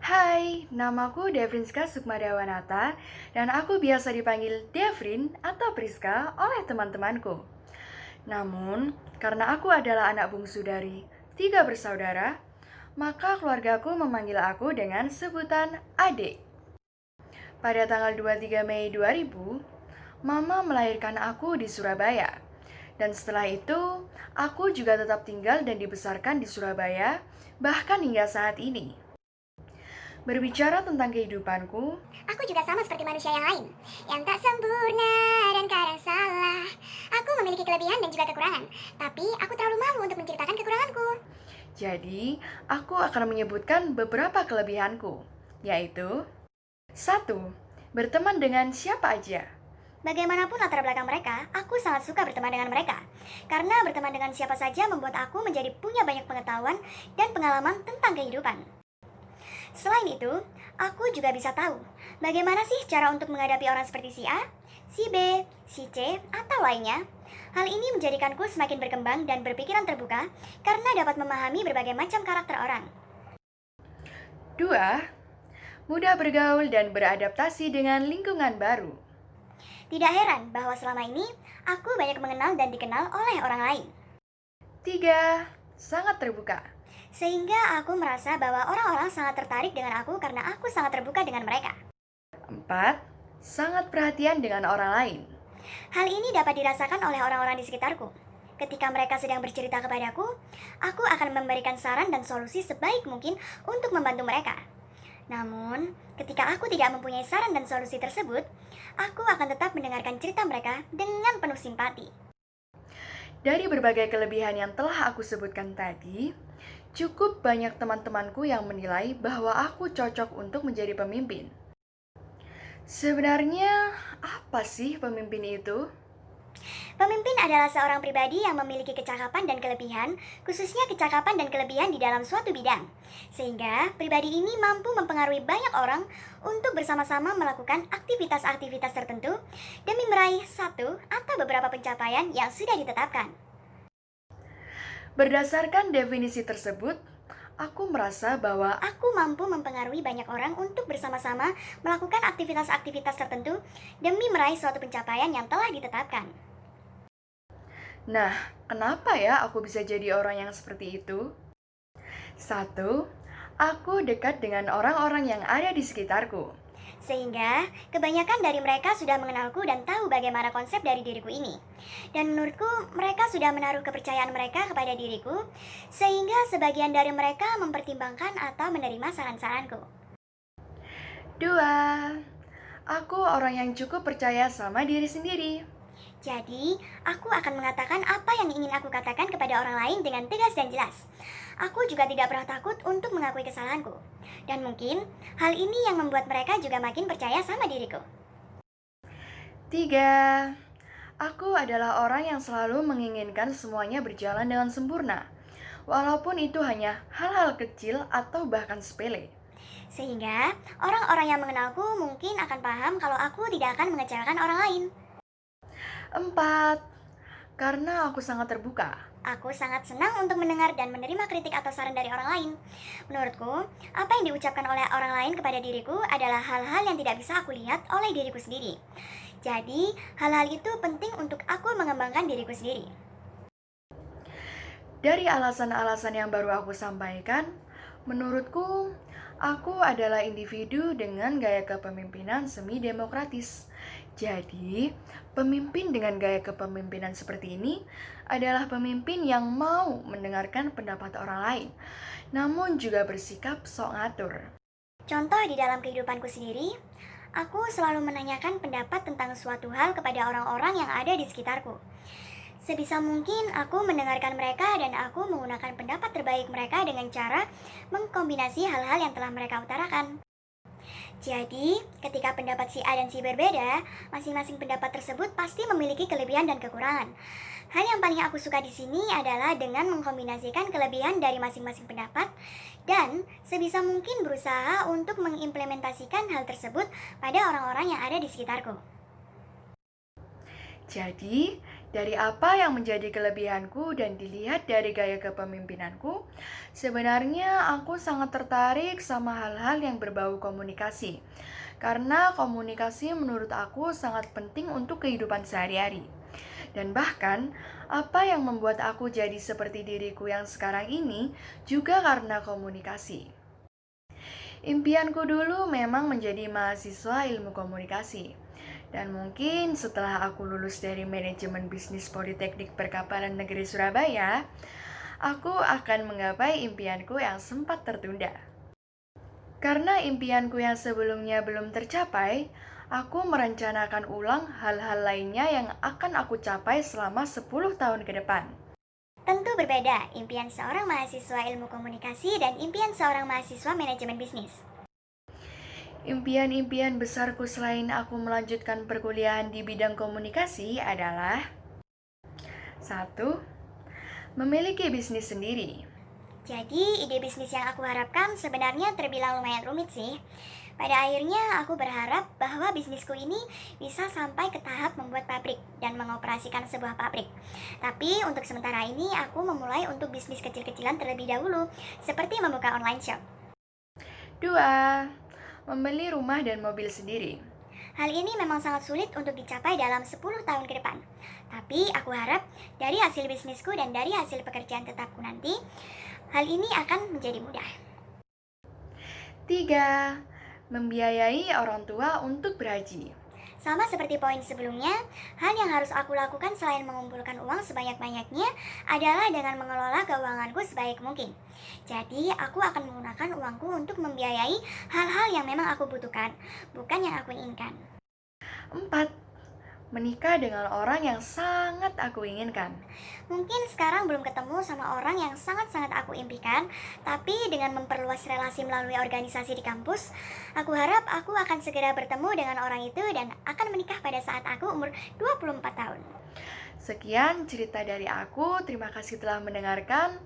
Hai, namaku Devrinska Sukmadawanata dan aku biasa dipanggil Devrin atau Priska oleh teman-temanku. Namun, karena aku adalah anak bungsu dari 3 bersaudara, maka keluargaku memanggil aku dengan sebutan adik. Pada tanggal 23 Mei 2000, Mama melahirkan aku di Surabaya. Dan setelah itu, aku juga tetap tinggal dan dibesarkan di Surabaya, bahkan hingga saat ini. Berbicara tentang kehidupanku, Aku juga sama seperti manusia yang lain, yang tak sempurna dan kadang salah. Aku memiliki kelebihan dan juga kekurangan, tapi aku terlalu malu untuk menceritakan kekuranganku. jadi aku akan menyebutkan beberapa kelebihanku, yaitu 1. Berteman dengan siapa aja. Bagaimanapun latar belakang mereka, aku sangat suka berteman dengan mereka. Karena berteman dengan siapa saja membuat aku menjadi punya banyak pengetahuan dan pengalaman tentang kehidupan. Selain itu, aku juga bisa tahu bagaimana sih cara untuk menghadapi orang seperti si A, si B, si C, atau lainnya. Hal ini menjadikanku semakin berkembang dan berpikiran terbuka karena dapat memahami berbagai macam karakter orang. 2. Mudah bergaul dan beradaptasi dengan lingkungan baru. Tidak heran bahwa selama ini aku banyak mengenal dan dikenal oleh orang lain. 3. Sangat terbuka. Sehingga aku merasa bahwa orang-orang sangat tertarik dengan aku karena aku sangat terbuka dengan mereka. 4. Sangat perhatian dengan orang lain. Hal ini dapat dirasakan oleh orang-orang di sekitarku. Ketika mereka sedang bercerita kepadaku, aku akan memberikan saran dan solusi sebaik mungkin untuk membantu mereka. Namun, ketika aku tidak mempunyai saran dan solusi tersebut, aku akan tetap mendengarkan cerita mereka dengan penuh simpati. Dari berbagai kelebihan yang telah aku sebutkan tadi, cukup banyak teman-temanku yang menilai bahwa aku cocok untuk menjadi pemimpin. Sebenarnya, apa sih pemimpin itu? Pemimpin adalah seorang pribadi yang memiliki kecakapan dan kelebihan, khususnya kecakapan dan kelebihan di dalam suatu bidang. Sehingga pribadi ini mampu mempengaruhi banyak orang untuk bersama-sama melakukan aktivitas-aktivitas tertentu demi meraih satu atau beberapa pencapaian yang sudah ditetapkan. Berdasarkan definisi tersebut, aku merasa bahwa Aku mampu mempengaruhi banyak orang untuk bersama-sama melakukan aktivitas-aktivitas tertentu demi meraih suatu pencapaian yang telah ditetapkan. Nah, kenapa ya aku bisa jadi orang yang seperti itu? 1. Aku dekat dengan orang-orang yang ada di sekitarku. Sehingga kebanyakan dari mereka sudah mengenalku dan tahu bagaimana konsep dari diriku ini. Dan menurutku mereka sudah menaruh kepercayaan mereka kepada diriku, sehingga sebagian dari mereka mempertimbangkan atau menerima saran-saranku. 2. Aku orang yang cukup percaya sama diri sendiri. Jadi, aku akan mengatakan apa yang ingin aku katakan kepada orang lain dengan tegas dan jelas. Aku juga tidak pernah takut untuk mengakui kesalahanku. Dan mungkin hal ini yang membuat mereka juga makin percaya sama diriku. 3. Aku adalah orang yang selalu menginginkan semuanya berjalan dengan sempurna, walaupun itu hanya hal-hal kecil atau bahkan sepele. Sehingga orang-orang yang mengenalku mungkin akan paham kalau aku tidak akan mengecewakan orang lain. 4. Karena aku sangat terbuka. Aku sangat senang untuk mendengar dan menerima kritik atau saran dari orang lain. Menurutku, apa yang diucapkan oleh orang lain kepada diriku adalah hal-hal yang tidak bisa aku lihat oleh diriku sendiri. Jadi, hal-hal itu penting untuk aku mengembangkan diriku sendiri. Dari alasan-alasan yang baru aku sampaikan, menurutku, aku adalah individu dengan gaya kepemimpinan semi-demokratis. Jadi, pemimpin dengan gaya kepemimpinan seperti ini adalah pemimpin yang mau mendengarkan pendapat orang lain, namun juga bersikap sok ngatur. Contoh di dalam kehidupanku sendiri, aku selalu menanyakan pendapat tentang suatu hal kepada orang-orang yang ada di sekitarku. Sebisa mungkin aku mendengarkan mereka dan aku menggunakan pendapat terbaik mereka dengan cara mengkombinasi hal-hal yang telah mereka utarakan. Jadi, ketika pendapat si A dan si B berbeda, masing-masing pendapat tersebut pasti memiliki kelebihan dan kekurangan. Hal yang paling aku suka di sini adalah dengan mengkombinasikan kelebihan dari masing-masing pendapat dan sebisa mungkin berusaha untuk mengimplementasikan hal tersebut pada orang-orang yang ada di sekitarku. Jadi, Dari apa yang menjadi kelebihanku dan dilihat dari gaya kepemimpinanku, sebenarnya aku sangat tertarik sama hal-hal yang berbau komunikasi. Karena komunikasi menurut aku sangat penting untuk kehidupan sehari-hari. Dan bahkan, apa yang membuat aku jadi seperti diriku yang sekarang ini juga karena komunikasi. Impianku dulu memang menjadi mahasiswa ilmu komunikasi. Dan mungkin setelah aku lulus dari manajemen bisnis Politeknik Perkapalan Negeri Surabaya, aku akan menggapai impianku yang sempat tertunda. Karena impianku yang sebelumnya belum tercapai, aku merencanakan ulang hal-hal lainnya yang akan aku capai selama 10 tahun ke depan. Tentu berbeda impian seorang mahasiswa ilmu komunikasi dan impian seorang mahasiswa manajemen bisnis. Impian-impian besarku selain aku melanjutkan perkuliahan di bidang komunikasi adalah: 1. Memiliki bisnis sendiri. Jadi, ide bisnis yang aku harapkan sebenarnya terbilang lumayan rumit sih. Pada akhirnya, aku berharap bahwa bisnisku ini bisa sampai ke tahap membuat pabrik dan mengoperasikan sebuah pabrik. Tapi untuk sementara ini, aku memulai untuk bisnis kecil-kecilan terlebih dahulu, seperti membuka online shop. 2. Membeli rumah dan mobil sendiri. Hal ini memang sangat sulit untuk dicapai dalam 10 tahun ke depan. Tapi aku harap dari hasil bisnisku dan dari hasil pekerjaan tetapku nanti, hal ini akan menjadi mudah. 3. Membiayai orang tua untuk berhaji. Sama seperti poin sebelumnya, hal yang harus aku lakukan selain mengumpulkan uang sebanyak-banyaknya adalah dengan mengelola keuanganku sebaik mungkin. Jadi, aku akan menggunakan uangku untuk membiayai hal-hal yang memang aku butuhkan, bukan yang aku inginkan. 4. Menikah dengan orang yang sangat aku inginkan. Mungkin sekarang belum ketemu sama orang yang sangat-sangat aku impikan, tapi dengan memperluas relasi melalui organisasi di kampus, aku harap aku akan segera bertemu dengan orang itu dan akan menikah pada saat aku umur 24 tahun. Sekian cerita dari aku, terima kasih telah mendengarkan.